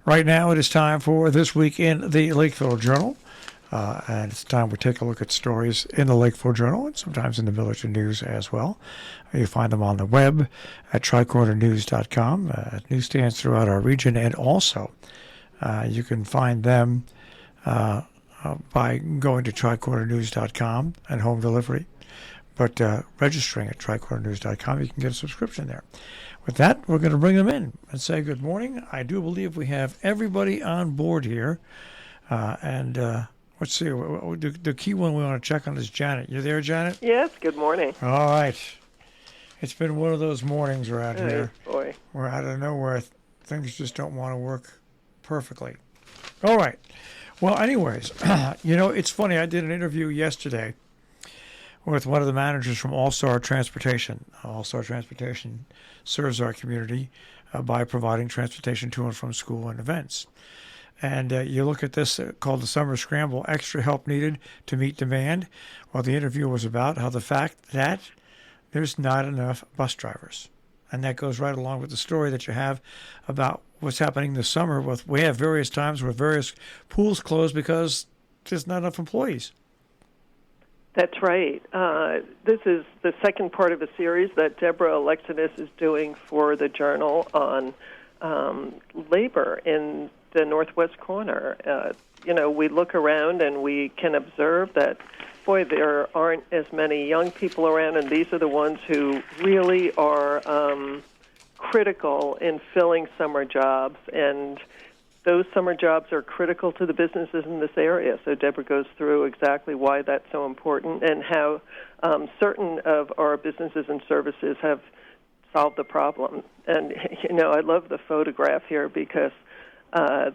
Right now it is time for This Week in the Lakeville Journal. And it's time we take a look at stories in the Lakeville Journal and sometimes in the Millerton News as well. You find them on the web at tricornernews.com, at newsstands throughout our region, and also you can find them by going to tricornernews.com and home delivery. But registering at tricornernews.com, you can get a subscription there. With that, we're going to bring them in and say good morning. I do believe we have everybody on board here. Let's see, the key one we want to check on is Janet. You there, Janet? Yes, good morning. All right. It's been one of those mornings around here. Boy. Where out of nowhere, things just don't want to work perfectly. All right. Well, anyways, it's funny. I did an interview yesterday with one of the managers from All-Star Transportation. All-Star Transportation serves our community by providing transportation to and from school and events. And you look at this called the Summer Scramble, extra help needed to meet demand. Well, the interview was about how the fact that there's not enough bus drivers. And that goes right along with the story that you have about what's happening this summer. We have various times where various pools close because there's not enough employees. That's right. This is the second part of a series that Deborah Alexidis is doing for the Journal on labor in the northwest corner. We look around and we can observe that, boy, there aren't as many young people around, and these are the ones who really are critical in filling summer jobs. And those summer jobs are critical to the businesses in this area. So Deborah goes through exactly why that's so important and how certain of our businesses and services have solved the problem. And, I love the photograph here because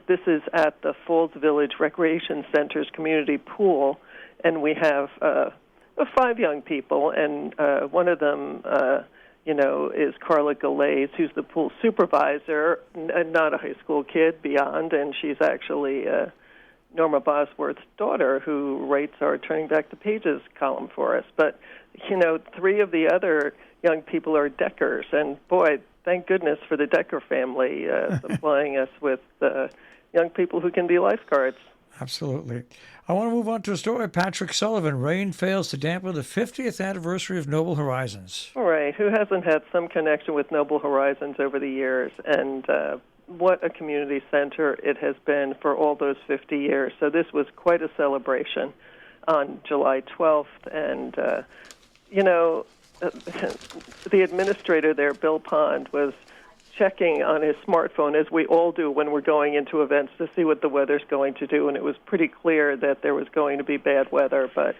this is at the Falls Village Recreation Center's community pool, and we have 5 young people, and one of them is Carla Galais, who's the pool supervisor, not a high school kid, beyond, and she's actually Norma Bosworth's daughter, who writes our Turning Back the Pages column for us. But, 3 of the other young people are Deckers, and boy, thank goodness for the Decker family supplying us with young people who can be lifeguards. Absolutely. I want to move on to a story. Patrick Sullivan, rain fails to dampen the 50th anniversary of Noble Horizons. All right. Who hasn't had some connection with Noble Horizons over the years? And what a community center it has been for all those 50 years. So this was quite a celebration on July 12th. And, the administrator there, Bill Pond, was checking on his smartphone, as we all do when we're going into events, to see what the weather's going to do, and it was pretty clear that there was going to be bad weather. But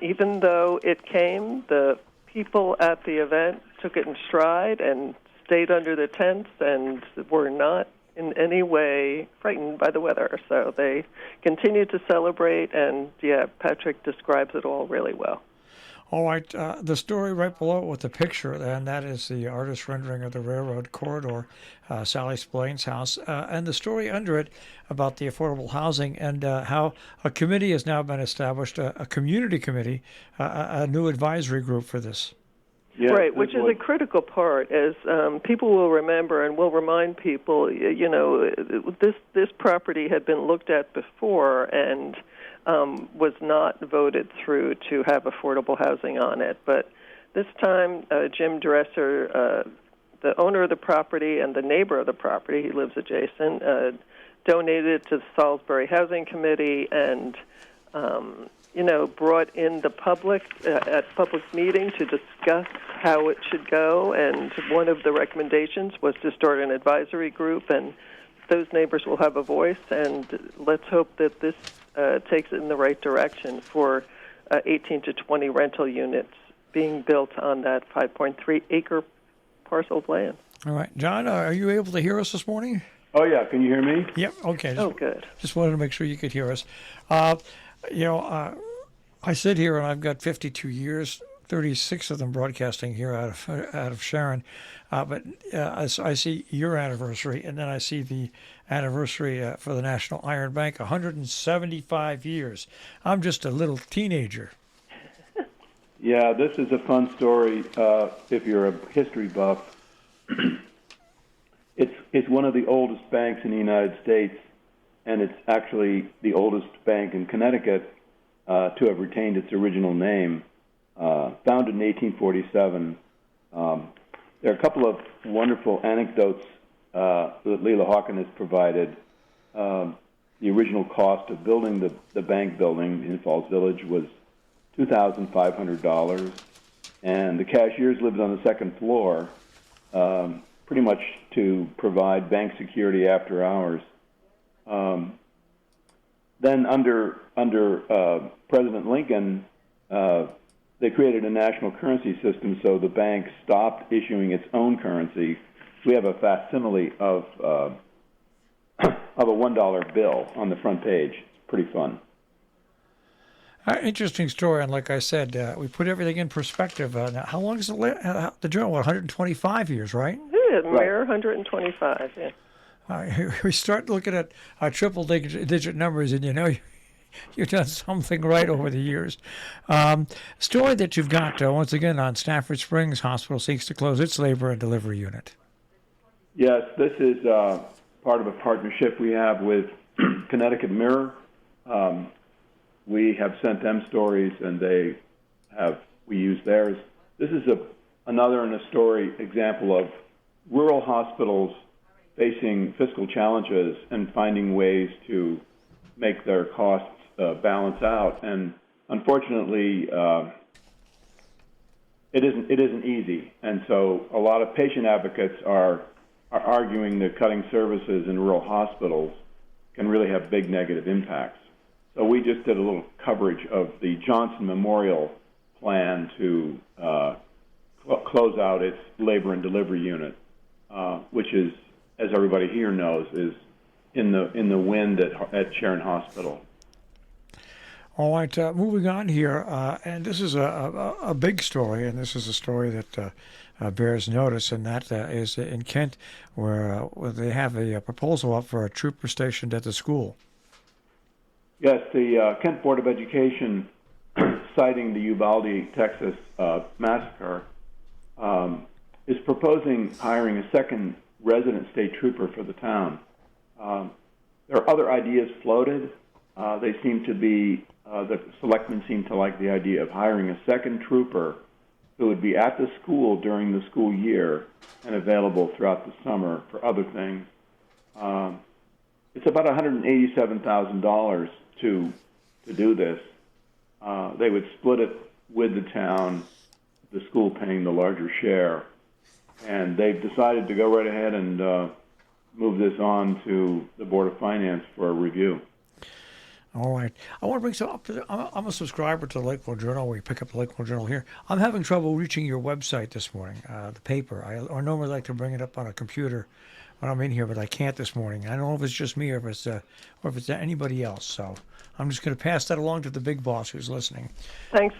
even though it came, the people at the event took it in stride and stayed under the tents and were not in any way frightened by the weather. So they continued to celebrate, and, Patrick describes it all really well. All right, the story right below it with the picture, and that is the artist rendering of the railroad corridor, Sally Splain's house, and the story under it about the affordable housing and how a committee has now been established, a community committee, a new advisory group for this. Yeah, right, which is a critical part, as people will remember and will remind people, this property had been looked at before and was not voted through to have affordable housing on it. But this time, Jim Dresser, the owner of the property and the neighbor of the property, he lives adjacent, donated to the Salisbury Housing Committee and, brought in the public at public meeting to discuss how it should go. And one of the recommendations was to start an advisory group, and those neighbors will have a voice. And let's hope that this takes it in the right direction for 18 to 20 rental units being built on that 5.3-acre parcel of land. All right. John, are you able to hear us this morning? Oh, yeah. Can you hear me? Yep. Okay. Good. Just wanted to make sure you could hear us. I sit here and I've got 52 years, 36 of them broadcasting here out of Sharon. But I see your anniversary, and then I see the anniversary for the National Iron Bank, 175 years. I'm just a little teenager. Yeah, this is a fun story if you're a history buff. it's one of the oldest banks in the United States, and it's actually the oldest bank in Connecticut to have retained its original name. Founded in 1847. There are a couple of wonderful anecdotes that Leila Hawken has provided. The original cost of building the bank building in Falls Village was $2,500, and the cashiers lived on the second floor, pretty much to provide bank security after hours. Then under President Lincoln, they created a national currency system, so the bank stopped issuing its own currency. We have a facsimile of a $1 bill on the front page. It's pretty fun. Interesting story, and like I said, we put everything in perspective. Now, how long is the journal? 125 years, right? Yeah, Mayor, 125, yeah. We start looking at triple-digit numbers, and you know you've done something right over the years. Story that you've got, once again, on Stafford Springs Hospital seeks to close its labor and delivery unit. Yes, this is part of a partnership we have with Connecticut Mirror. We have sent them stories, and we use theirs. This is another in a story example of rural hospitals facing fiscal challenges and finding ways to make their costs balance out. And unfortunately, it isn't easy. And so a lot of patient advocates are arguing that cutting services in rural hospitals can really have big negative impacts. So we just did a little coverage of the Johnson Memorial plan to close out its labor and delivery unit, which is, as everybody here knows, is in the wind at Sharon Hospital. All right, moving on here, and this is a big story, and this is a story that bears notice, and that is in Kent, where they have a proposal up for a trooper stationed at the school. Yes, the Kent Board of Education, citing the Uvalde, Texas massacre, is proposing hiring a second resident state trooper for the town. There are other ideas floated. They seem to be, the selectmen seem to like the idea of hiring a second trooper who would be at the school during the school year and available throughout the summer for other things. It's about $187,000 to do this. They would split it with the town, the school paying the larger share. And they've decided to go right ahead and move this on to the Board of Finance for a review. All right. I want to bring some up. I'm a subscriber to the Lakeville Journal. We pick up the Lakeville Journal here. I'm having trouble reaching your website this morning, the paper. I normally like to bring it up on a computer when I'm in here, but I can't this morning. I don't know if it's just me or if it's anybody else. So I'm just going to pass that along to the big boss who's listening. Thanks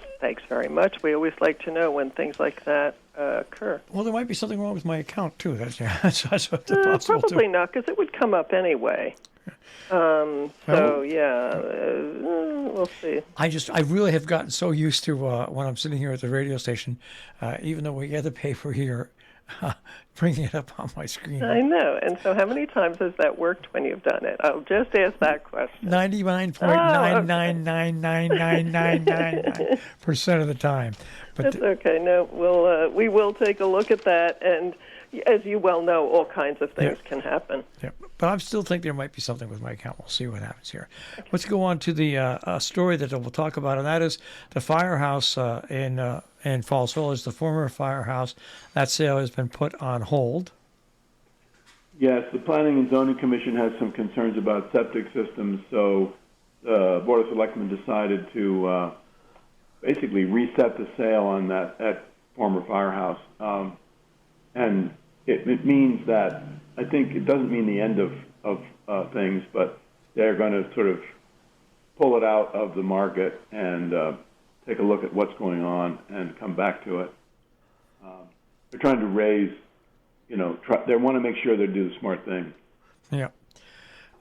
very much. We always like to know when things like that occur. Well, there might be something wrong with my account too. That's possible probably too. not, because it would come up anyway. We'll see. I really have gotten so used to when I'm sitting here at the radio station, even though we get the paper here, bringing it up on my screen. I know. And so how many times has that worked when you've done it? I'll just ask that question. 99.9999999% of the time. But that's okay. No, we will take a look at that. And as you well know, all kinds of things can happen. Yeah, but I still think there might be something with my account. We'll see what happens here. Okay. Let's go on to the story that we'll talk about, and that is the firehouse in Falls Village, the former firehouse. That sale has been put on hold. Yes, the Planning and Zoning Commission has some concerns about septic systems, so the Board of Selectmen decided to basically reset the sale on that former firehouse. And it means that, I think it doesn't mean the end of things, but they're going to sort of pull it out of the market and take a look at what's going on and come back to it. They're trying to raise, they want to make sure they do the smart thing. Yeah.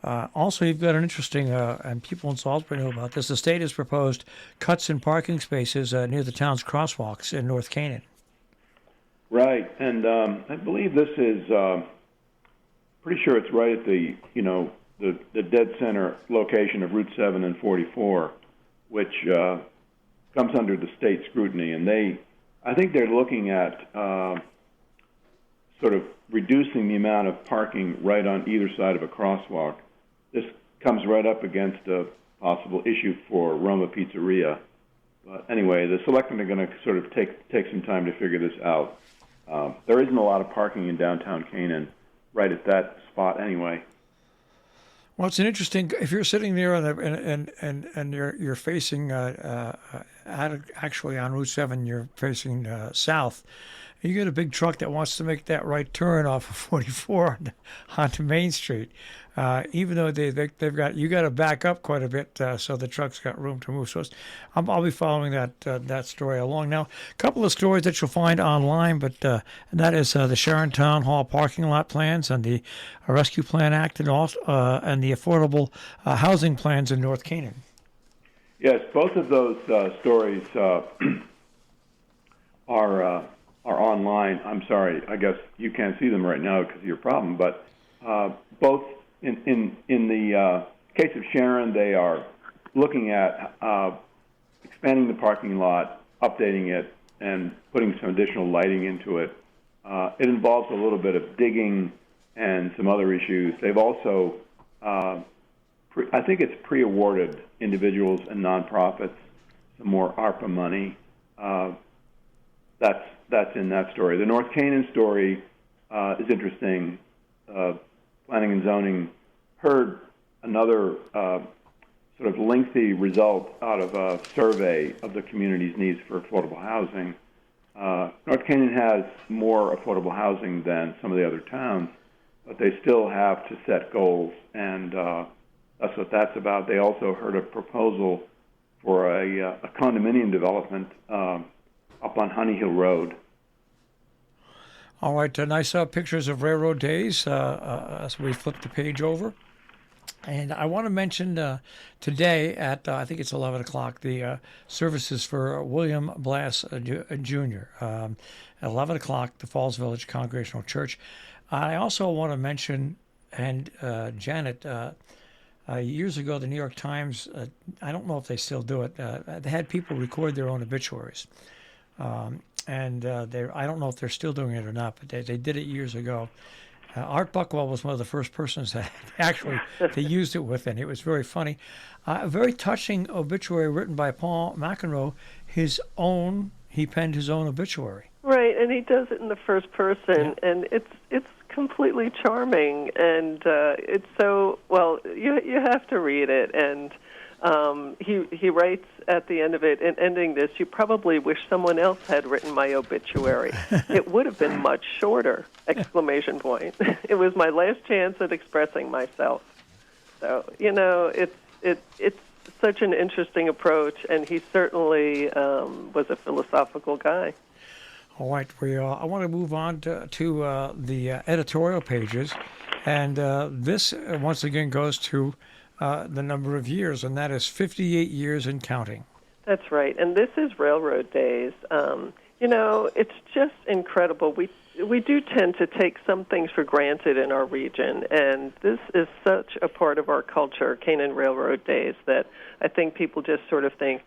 Also, you've got an interesting, and people in Salisbury know about this, the state has proposed cuts in parking spaces near the town's crosswalks in North Canaan. Right, and I believe this is pretty sure it's right at the the dead center location of Route 7 and 44, which comes under the state scrutiny, and I think they're looking at sort of reducing the amount of parking right on either side of a crosswalk. This comes right up against a possible issue for Roma Pizzeria. But anyway, the selectmen are going to sort of take some time to figure this out. There isn't a lot of parking in downtown Canaan right at that spot anyway. Well, it's an interesting. If you're sitting there and you're facing actually on Route 7, you're facing south. You get a big truck that wants to make that right turn off of 44 onto Main Street. Even though they've got you got to back up quite a bit so the truck's got room to move. So I'll be following that story along. Now, a couple of stories that you'll find online, but and that is the Sharon Town Hall parking lot plans and the Rescue Plan Act, and also and the affordable housing plans in North Canaan. Yes, both of those stories are online. I'm sorry, I guess you can't see them right now because of your problem, but both in the case of Sharon, they are looking at expanding the parking lot, updating it, and putting some additional lighting into it. It involves a little bit of digging and some other issues. They've also, I think it's pre-awarded individuals and nonprofits some more ARPA money. That's in that story. The North Canaan story is interesting. Planning and Zoning heard another sort of lengthy result out of a survey of the community's needs for affordable housing. North Canaan has more affordable housing than some of the other towns, but they still have to set goals, and that's what that's about. They also heard a proposal for a condominium development up on Honey Hill Road. All right, nice pictures of railroad days as we flip the page over. And I want to mention today at, I think it's 11 o'clock, the services for William Blass Jr. At 11 o'clock, the Falls Village Congregational Church. I also want to mention, and Janet, years ago, the New York Times, I don't know if they still do it, they had people record their own obituaries. And I don't know if they're still doing it or not, but they did it years ago. Art Buckwell was one of the first persons that actually they used it with, and it was very funny. A very touching obituary written by Paul McEnroe, he penned his own obituary. Right, and he does it in the first person, yeah. And it's completely charming, and it's so, well, you have to read it, and he writes at the end of it, in ending this, you probably wish someone else had written my obituary. It would have been much shorter, ! It was my last chance at expressing myself. So, it's such an interesting approach, and he certainly was a philosophical guy. All right, I want to move on to the editorial pages, and this, once again, goes to the number of years, and that is 58 years and counting. That's right, and this is Railroad Days. It's just incredible. We do tend to take some things for granted in our region, and this is such a part of our culture, Canaan Railroad Days, that I think people just sort of think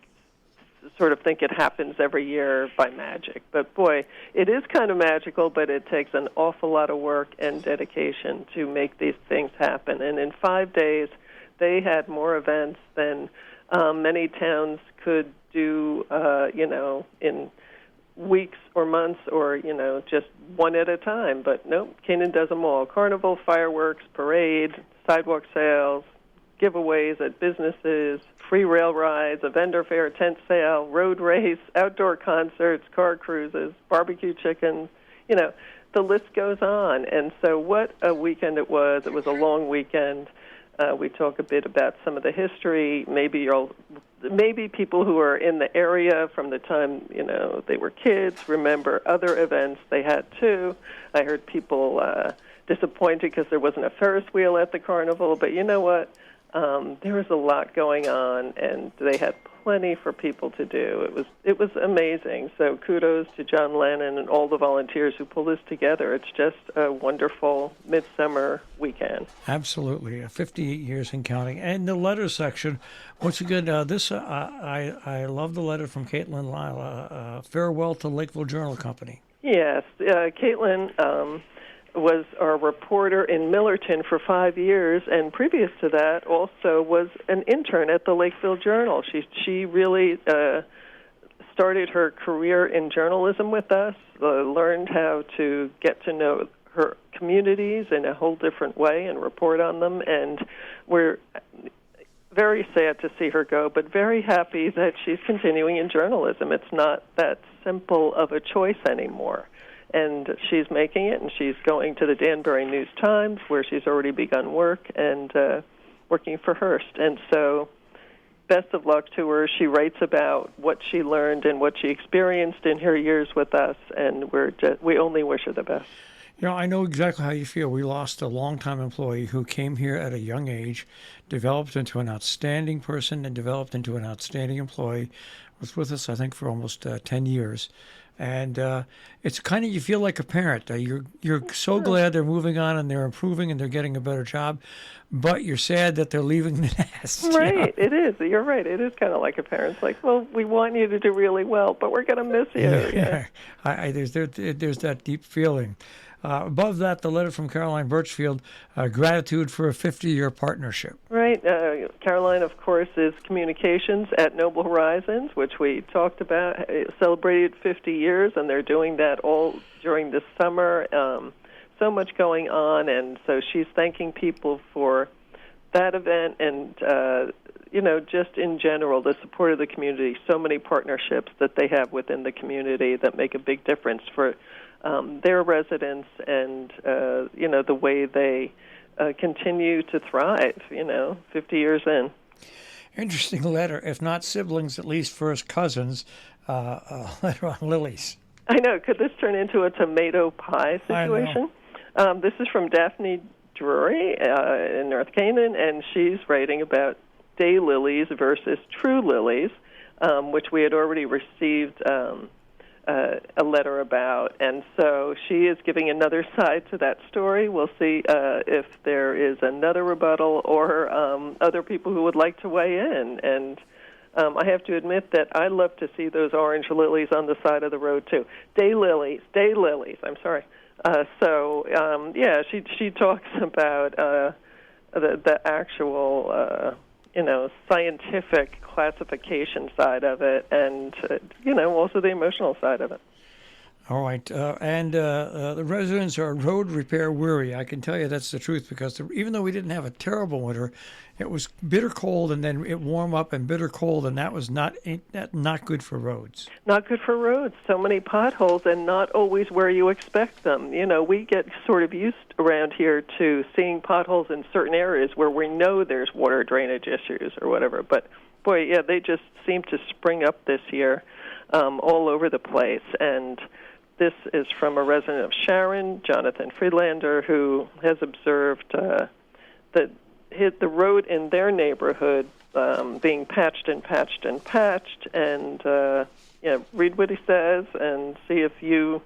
it happens every year by magic. But boy, it is kind of magical, but it takes an awful lot of work and dedication to make these things happen. And in 5 days, they had more events than many towns could do, in weeks or months or, just one at a time. But nope, Canaan does them all. Carnival, fireworks, parade, sidewalk sales, giveaways at businesses, free rail rides, a vendor fair, tent sale, road race, outdoor concerts, car cruises, barbecue chicken. The list goes on. And so what a weekend it was. It was a long weekend. We talk a bit about some of the history. Maybe people who are in the area from the time they were kids remember other events they had too. I heard people disappointed because there wasn't a Ferris wheel at the carnival, but you know what? There was a lot going on, and they had plenty for people to do. It was amazing. So kudos to John Lennon and all the volunteers who pulled this together. It's just a wonderful midsummer weekend. Absolutely, 58 years and counting. And the letter section, once again, I love the letter from Caitlin Lyle. Farewell to Lakeville Journal Company. Yes, Caitlin was our reporter in Millerton for 5 years, and previous to that also was an intern at the Lakeville Journal. She really started her career in journalism with us, learned how to get to know her communities in a whole different way and report on them, and we're very sad to see her go, but very happy that she's continuing in journalism. It's not that simple of a choice anymore. And she's making it, and she's going to the Danbury News-Times, where she's already begun work, and working for Hearst. And so best of luck to her. She writes about what she learned and what she experienced in her years with us, and we only wish her the best. You know, I know exactly how you feel. We lost a longtime employee who came here at a young age, developed into an outstanding person, and developed into an outstanding employee. Was with us, I think, for almost 10 years. And it's kind of, you feel like a parent. You're so glad they're moving on and they're improving and they're getting a better job, but you're sad that they're leaving the nest. Right, You know? it is. You're right. It is kind of like a parent. It's like, well, we want you to do really well, but we're going to miss you. Yeah. There's that deep feeling. Above that, the letter from Caroline Birchfield, gratitude for a 50-year partnership. Right. Caroline, of course, is communications at Noble Horizons, which we talked about, celebrated 50 years, and they're doing that all during this summer. So much going on, and so she's thanking people for that event and, just in general, the support of the community. So many partnerships that they have within the community that make a big difference for their residents and, the way they continue to thrive, 50 years in. Interesting letter, if not siblings, at least first cousins, a letter on lilies. I know. Could this turn into a tomato pie situation? This is from Daphne Drury in North Canaan, and she's writing about daylilies versus true lilies, which we had already received a letter about. And so she is giving another side to that story. We'll see if there is another rebuttal or other people who would like to weigh in. And I have to admit that I love to see those orange lilies on the side of the road, too. Daylilies, I'm sorry. She talks about the actual, scientific classification side of it and, also the emotional side of it. All right. The residents are road repair weary. I can tell you that's the truth because even though we didn't have a terrible winter, it was bitter cold and then it warmed up and bitter cold, and that was not good for roads. Not good for roads. So many potholes and not always where you expect them. We get sort of used around here to seeing potholes in certain areas where we know there's water drainage issues or whatever. But, boy, yeah, they just seem to spring up this year all over the place. And this is from a resident of Sharon, Jonathan Friedlander, who has observed that the road in their neighborhood being patched and patched and patched. And read what he says and see if you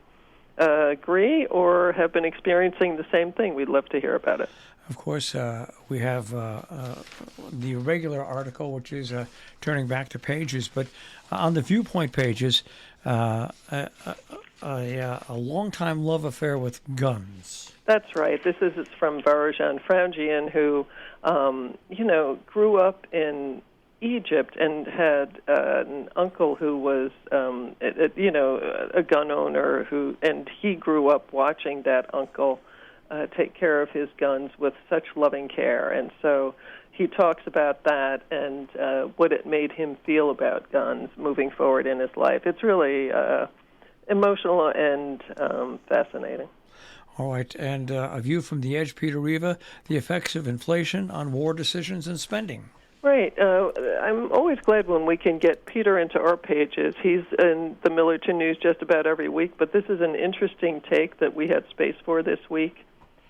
agree or have been experiencing the same thing. We'd love to hear about it. Of course, we have the regular article, which is turning back to pages, but on the viewpoint pages, a long-time love affair with guns. That's right. This is from Barajan Frangian, who, grew up in Egypt and had an uncle who was, a gun owner and he grew up watching that uncle take care of his guns with such loving care. And so he talks about that and what it made him feel about guns moving forward in his life. It's really emotional and fascinating. All right, and a view from the edge, Peter Riva, the effects of inflation on war decisions and spending. Right. I'm always glad when we can get Peter into our pages. He's in the Millerton News just about every week, but this is an interesting take that we had space for this week.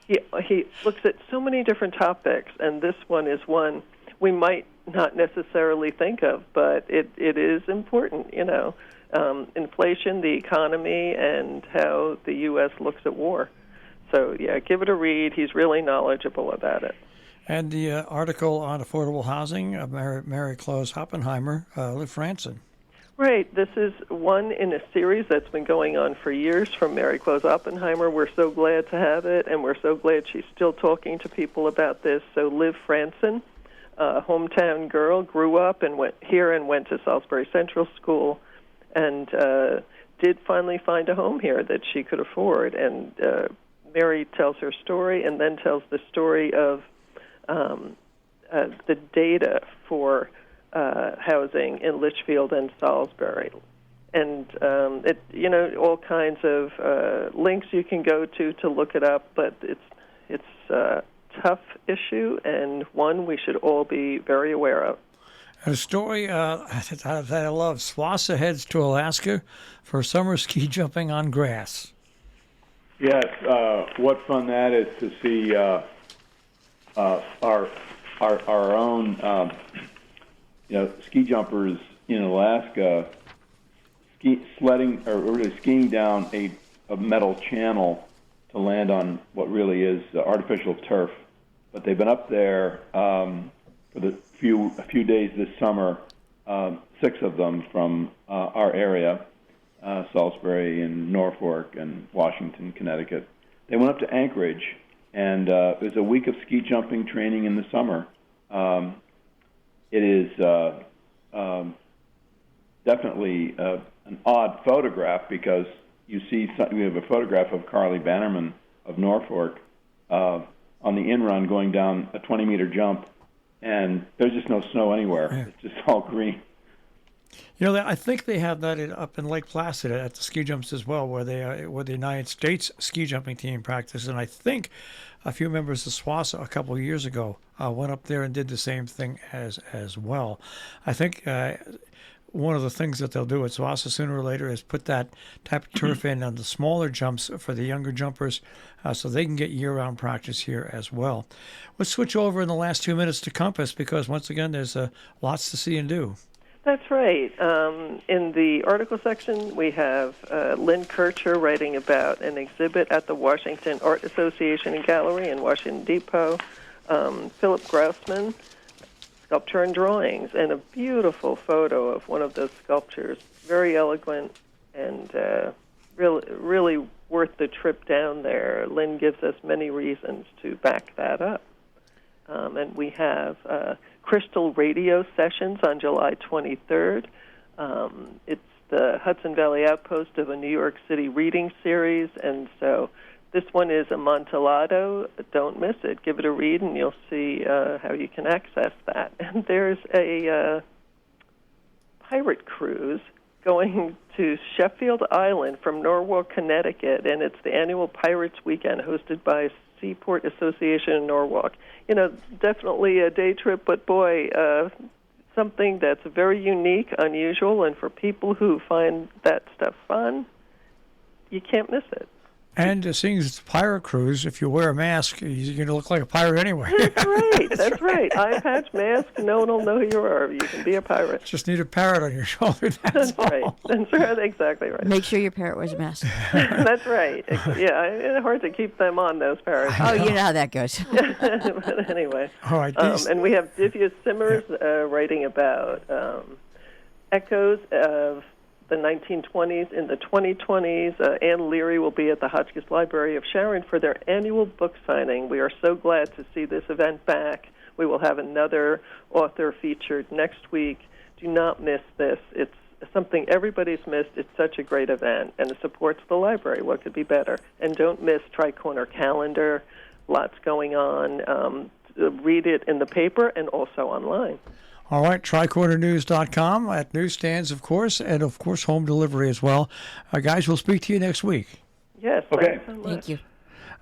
He looks at so many different topics, and this one is one we might not necessarily think of, but it is important, inflation, the economy, and how the U.S. looks at war. So, yeah, give it a read. He's really knowledgeable about it. And the article on affordable housing, Mary Close Oppenheimer, Liv Franson. Right. This is one in a series that's been going on for years from Mary Close Oppenheimer. We're so glad to have it, and we're so glad she's still talking to people about this. So Liv Franson, a hometown girl, grew up and went here and went to Salisbury Central School, and did finally find a home here that she could afford. And Mary tells her story and then tells the story of the data for housing in Litchfield and Salisbury, and all kinds of links you can go to look it up. But it's a tough issue and one we should all be very aware of. A story that I love: Swassa heads to Alaska for summer ski jumping on grass. Yes, what fun that is to see our own. Ski jumpers in Alaska sledding or really skiing down a metal channel to land on what really is artificial turf. But they've been up there for a few days this summer. 6 of them from our area, Salisbury and Norfolk and Washington, Connecticut. They went up to Anchorage, and there's a week of ski jumping training in the summer. It is definitely an odd photograph because you have a photograph of Carly Bannerman of Norfolk on the in-run going down a 20-meter jump, and there's just no snow anywhere. Yeah. It's just all green. I think they have that up in Lake Placid at the ski jumps as well, where the United States ski jumping team practices. And I think a few members of SWASA a couple of years ago went up there and did the same thing as well. I think one of the things that they'll do at SWASA sooner or later is put that type of turf in on the smaller jumps for the younger jumpers so they can get year-round practice here as well. Let's switch over in the last 2 minutes to Compass because, once again, there's lots to see and do. That's right. In the article section, we have Lynn Kircher writing about an exhibit at the Washington Art Association and Gallery in Washington Depot. Philip Grousman, sculpture and drawings, and a beautiful photo of one of those sculptures. Very eloquent and really worth the trip down there. Lynn gives us many reasons to back that up. And we have Crystal Radio Sessions on July 23rd. It's the Hudson Valley Outpost of a New York City reading series, and so this one is Amontillado. Don't miss it. Give it a read, and you'll see how you can access that. And there's a pirate cruise going to Sheffield Island from Norwalk, Connecticut, and it's the annual Pirates Weekend hosted by Seaport Association in Norwalk. Definitely a day trip, but boy, something that's very unique, unusual, and for people who find that stuff fun, you can't miss it. And seeing as it's a pirate cruise, if you wear a mask, you're going to look like a pirate anyway. That's right. That's right. Eye patch, mask, no one will know who you are. You can be a pirate. Just need a parrot on your shoulder. That's right. That's right. Exactly right. Make sure your parrot wears a mask. That's right. Yeah, it's hard to keep them on, those parrots. Oh, you know how that goes. But anyway. All right. And we have Divya Simmers writing about echoes of the 1920s in the 2020s. Ann Leary will be at the Hotchkiss Library of Sharon for their annual book signing. We are so glad to see this event back. We will have another author featured next week. Do not miss this. It's something everybody's missed. It's such a great event, and it supports the library. What could be better? And don't miss Tri-Corner Calendar. Lots going on. Read it in the paper and also online. All right, tricornernews.com at newsstands, of course, and, of course, home delivery as well. Guys, we'll speak to you next week. Yes, okay. Thanks so much. Thank you.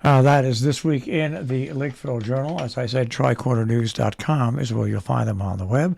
That is This Week in the Lakeville Journal. As I said, tricornernews.com is where you'll find them on the web.